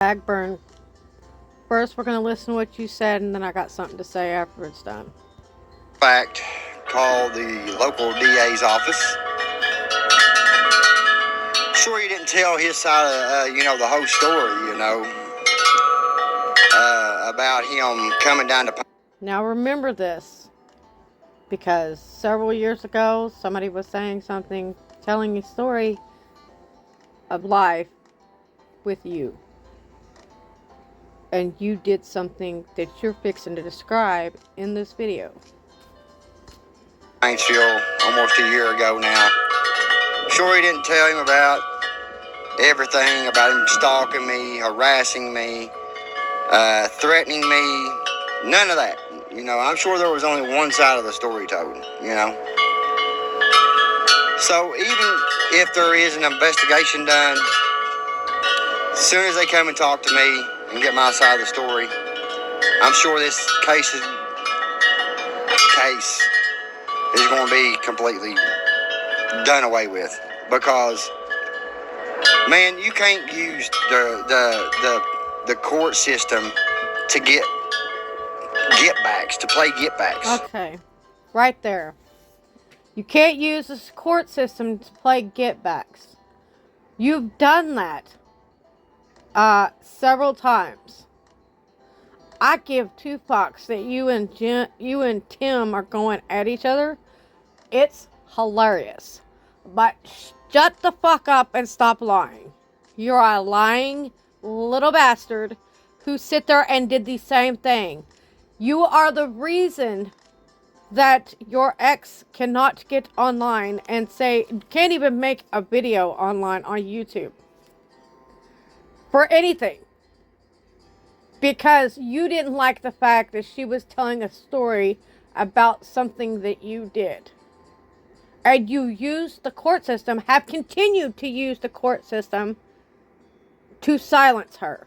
Dagbum. First, we're going to listen to what you said, and then I got something to say after it's done. Fact, called the local DA's office. Sure, he didn't tell his side of, the whole story, about him coming down to. Now, remember this, because several years ago, somebody was saying something, telling a story of life with you. And you did something that you're fixing to describe in this video. Paintsville almost a year ago now. Sure, he didn't tell him about everything, about him stalking me, harassing me, threatening me, none of that. I'm sure there was only one side of the story told, So even if there is an investigation done, as soon as they come and talk to me and get my side of the story, I'm sure this case is going to be completely done away with, because man, you can't use the court system to get backs, to play get backs. Okay, right there. You can't use the court system to play get backs. You've done that several times. I give two fucks that you and Tim are going at each other. It's hilarious. But shut the fuck up and stop lying. You're a lying little bastard who sit there and did the same thing. You are the reason that your ex cannot get online and can't even make a video online on YouTube for anything. Because you didn't like the fact that she was telling a story about something that you did. And you used the court system, have continued to use the court system to silence her.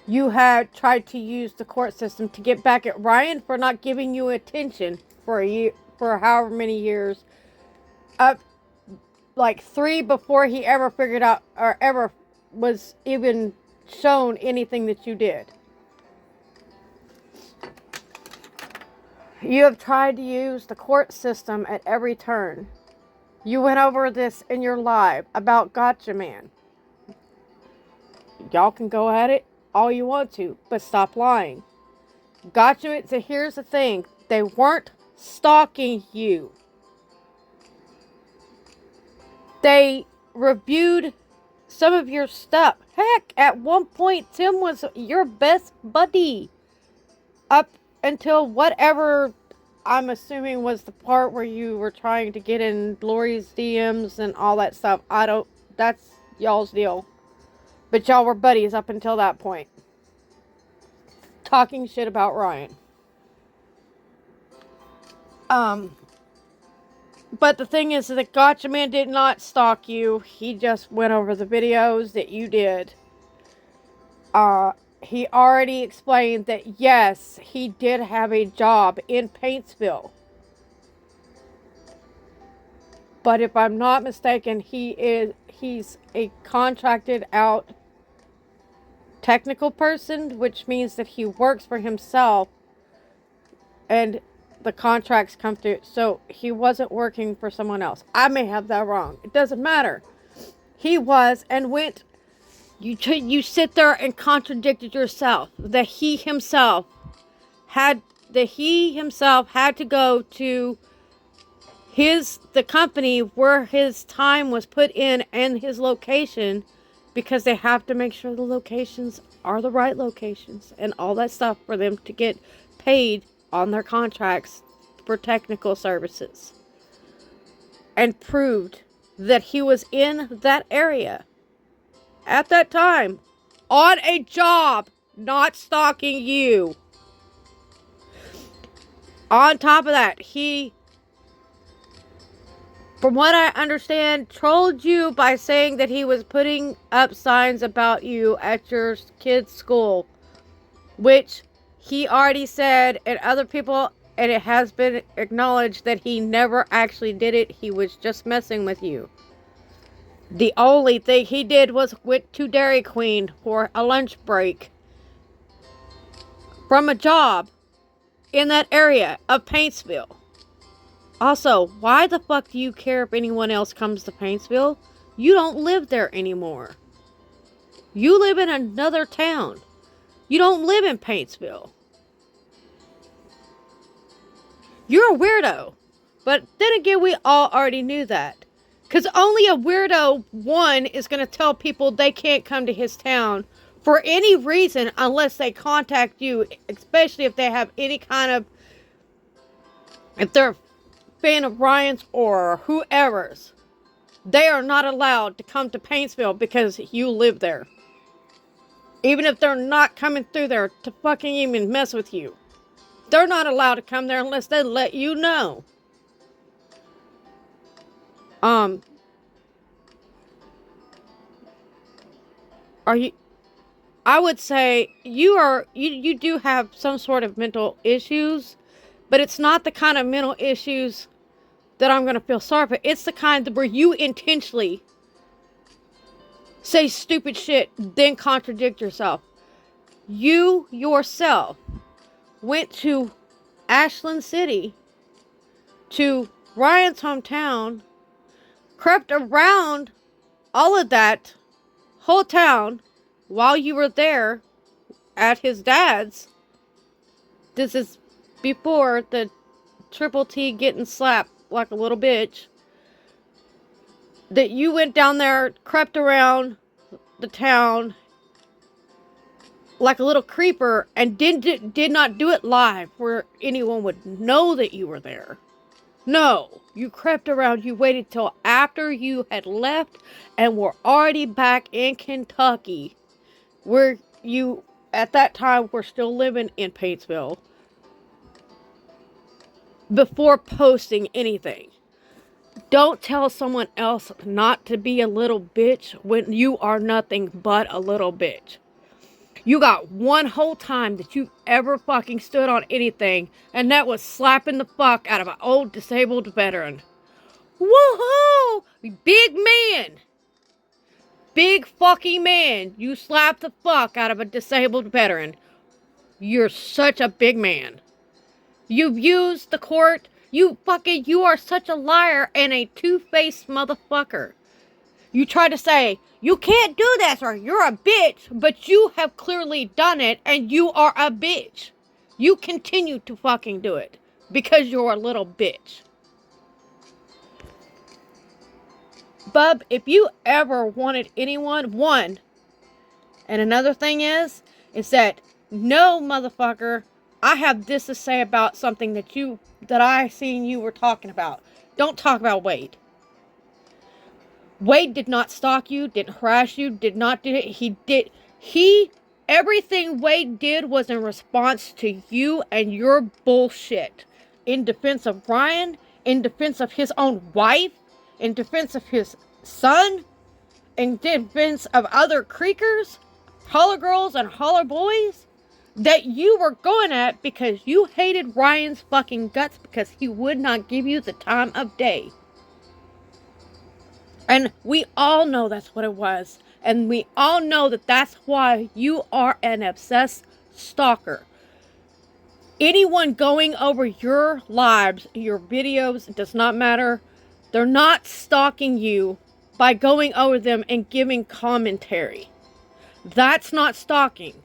You had tried to use the court system to get back at Ryan for not giving you attention for however many years. Up like 3 before he ever figured out or ever was even shown anything that you did. You have tried to use the court system at every turn. You went over this in your live about Gotcha Man. Y'all can go at it all you want to, but stop lying. Gotcha Man, so here's the thing. They weren't stalking you. They reviewed some of your stuff. Heck, at one point, Tim was your best buddy. Up until whatever, I'm assuming, was the part where you were trying to get in Lori's DMs and all that stuff. That's y'all's deal. But y'all were buddies up until that point. Talking shit about Ryan. But the thing is that Gotcha Man did not stalk you. He just went over the videos that you did. He already explained that yes, he did have a job in Paintsville. But if I'm not mistaken, he's a contracted out technical person, which means that he works for himself and the contracts come through. So he wasn't working for someone else. I may have that wrong. It doesn't matter. He was and went. You sit there and contradicted yourself. That he himself had to go to the company where his time was put in and his location, because they have to make sure the locations are the right locations and all that stuff for them to get paid on their contracts for technical services. And proved that he was in that area at that time on a job, not stalking you. On top of that, he, from what I understand, trolled you by saying that he was putting up signs about you at your kid's school, which he already said, and other people, and it has been acknowledged that he never actually did it. He was just messing with you. The only thing he did was went to Dairy Queen for a lunch break from a job in that area of Paintsville. Also, why the fuck do you care if anyone else comes to Paintsville? You don't live there anymore. You live in another town. You don't live in Paintsville. You're a weirdo. But then again, we all already knew that. Because only a weirdo, one, is going to tell people they can't come to his town for any reason unless they contact you, especially if they have any kind of, if they're a fan of Ryan's or whoever's. They are not allowed to come to Paintsville because you live there. Even if they're not coming through there to fucking even mess with you. They're not allowed to come there unless they let you know. Are you... I would say you do have some sort of mental issues, but it's not the kind of mental issues that I'm going to feel sorry for. It's the kind where you intentionally say stupid shit, then contradict yourself. You yourself went to Ashland City, to Ryan's hometown, crept around all of that whole town while you were there at his dad's. This is before the Triple T getting slapped like a little bitch. That you went down there, crept around the town like a little creeper, and did not do it live where anyone would know that you were there. No, you crept around. You waited till after you had left and were already back in Kentucky, where you at that time were still living in Paintsville, before posting anything. Don't tell someone else not to be a little bitch when you are nothing but a little bitch. You got one whole time that you ever fucking stood on anything, and that was slapping the fuck out of an old disabled veteran. Woohoo! Big man! Big fucking man. You slapped the fuck out of a disabled veteran. You're such a big man. You've used the court. You are such a liar and a two-faced motherfucker. You try to say, you can't do this or you're a bitch, but you have clearly done it and you are a bitch. You continue to fucking do it because you're a little bitch. Bub, if you ever wanted anyone, one, and another thing is that, no, motherfucker, I have this to say about something that I seen you were talking about. Don't talk about Wade. Wade did not stalk you, didn't harass you, did not do it. Everything Wade did was in response to you and your bullshit. In defense of Ryan, in defense of his own wife, in defense of his son, in defense of other creekers, holler girls and holler boys, that you were going at because you hated Ryan's fucking guts because he would not give you the time of day. And we all know that's what it was. And we all know that that's why you are an obsessed stalker. Anyone going over your lives, your videos, it does not matter. They're not stalking you by going over them and giving commentary. That's not stalking.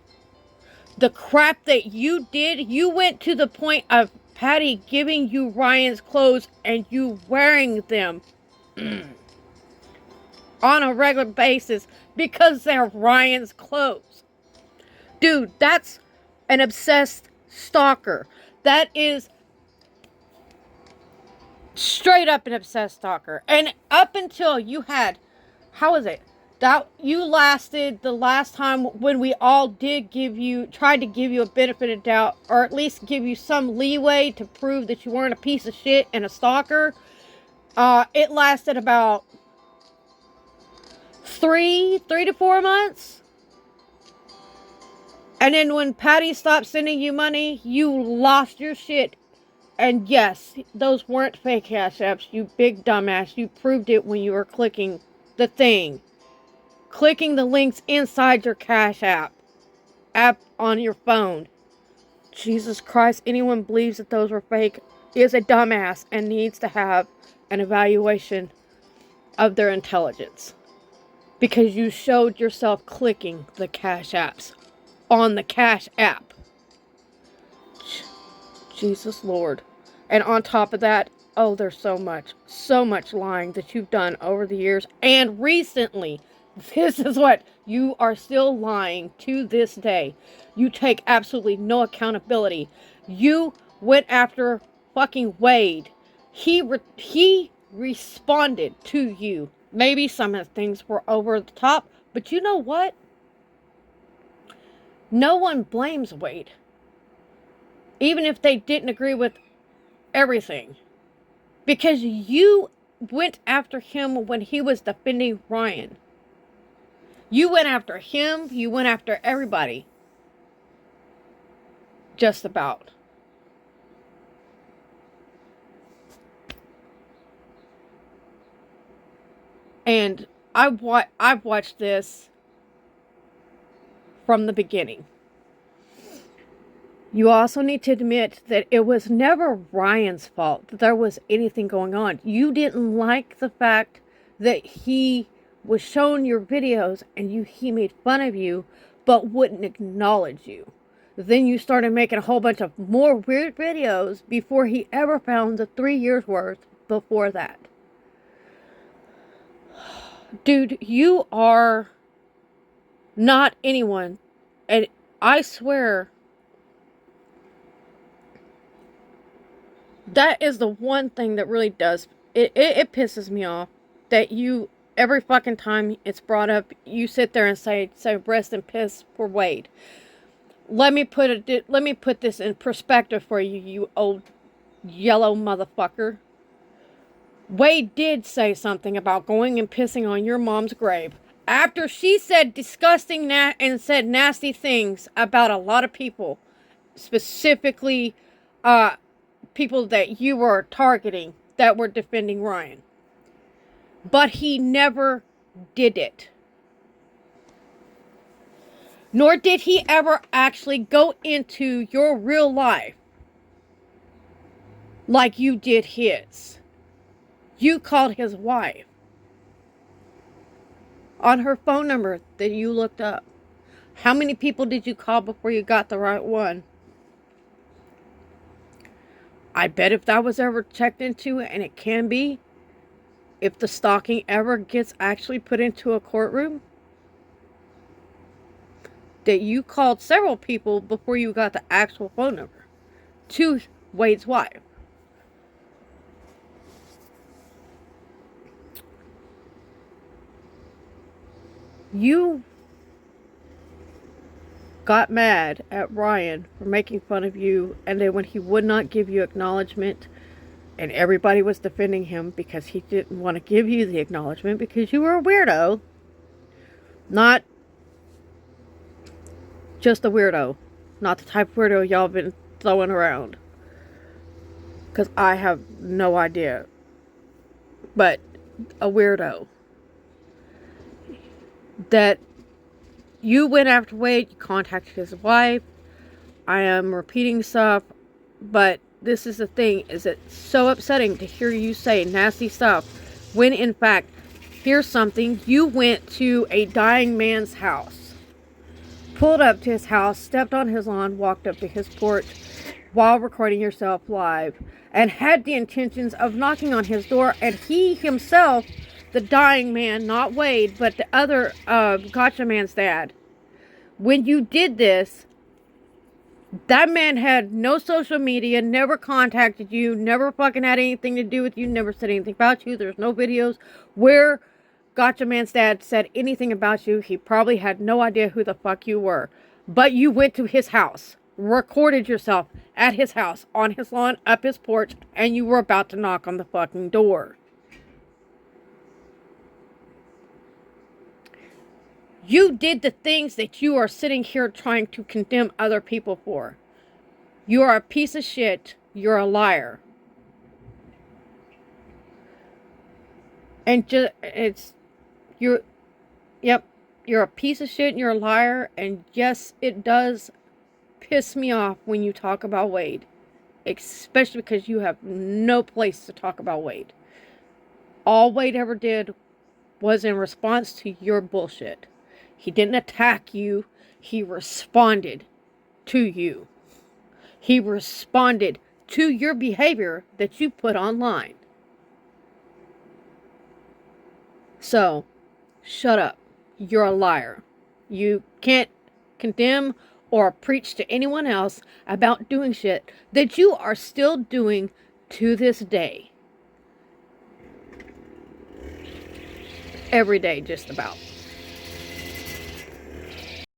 The crap that you did, you went to the point of Patty giving you Ryan's clothes and you wearing them on a regular basis because they're Ryan's clothes. Dude, that's an obsessed stalker. That is straight up an obsessed stalker. And up until you had, how was it? That you lasted the last time when we all tried to give you a benefit of doubt, or at least give you some leeway to prove that you weren't a piece of shit and a stalker. It lasted about 3 to 4 months. And then when Patty stopped sending you money, you lost your shit. And yes, those weren't fake cash apps, you big dumbass. You proved it when you were clicking the thing. Clicking the links inside your Cash app on your phone. Jesus Christ, anyone believes that those were fake is a dumbass and needs to have an evaluation of their intelligence. Because you showed yourself clicking the Cash apps on the Cash app. Jesus Lord. And on top of that, oh, there's so much lying that you've done over the years and recently. This is what you are still lying to this day. You take absolutely no accountability. You went after fucking Wade. He responded to you. Maybe some of the things were over the top, but you know what? No one blames Wade. Even if they didn't agree with everything. Because you went after him when he was defending Ryan. You went after him. You went after everybody. Just about. And I've watched this from the beginning. You also need to admit that it was never Ryan's fault that there was anything going on. You didn't like the fact that he was showing your videos and he made fun of you, but wouldn't acknowledge you. Then you started making a whole bunch of more weird videos before he ever found the 3 years worth before that. Dude, you are not anyone. And I swear, that is the one thing that really does. It pisses me off that you, every fucking time it's brought up, you sit there and say rest and piss for Wade. Let me put this in perspective for you, you old yellow motherfucker. Wade did say something about going and pissing on your mom's grave after she said disgusting and said nasty things about a lot of people, specifically people that you were targeting that were defending Ryan. But he never did it. Nor did he ever actually go into your real life like you did his. You called his wife on her phone number that you looked up. How many people did you call before you got the right one? I bet if that was ever checked into, and it can be, if the stalking ever gets actually put into a courtroom, that you called several people before you got the actual phone number to Wade's wife. You got mad at Ryan for making fun of you, and then when he would not give you acknowledgement, and everybody was defending him because he didn't want to give you the acknowledgement because you were a weirdo. Not just a weirdo. Not the type of weirdo y'all been throwing around. Because I have no idea. But a weirdo. That you went after Wade, you contacted his wife. I am repeating stuff, but this is the thing, is it's so upsetting to hear you say nasty stuff when in fact, here's something, you went to a dying man's house, pulled up to his house, stepped on his lawn, walked up to his porch while recording yourself live, and had the intentions of knocking on his door, and he himself, the dying man, not Wade, but the other gotcha man's dad, when you did this, that man had no social media, never contacted you, never fucking had anything to do with you, never said anything about you. There's no videos where Gotcha Man's dad said anything about you. He probably had no idea who the fuck you were. But you went to his house, recorded yourself at his house, on his lawn, up his porch, and you were about to knock on the fucking door. You did the things that you are sitting here trying to condemn other people for. You are a piece of shit. You're a liar. And it's You're, yep, you're a piece of shit and you're a liar. And yes, it does piss me off when you talk about Wade. Especially because you have no place to talk about Wade. All Wade ever did was in response to your bullshit. He didn't attack you. He responded to you. He responded to your behavior that you put online. So, shut up. You're a liar. You can't condemn or preach to anyone else about doing shit that you are still doing to this day. Every day, just about.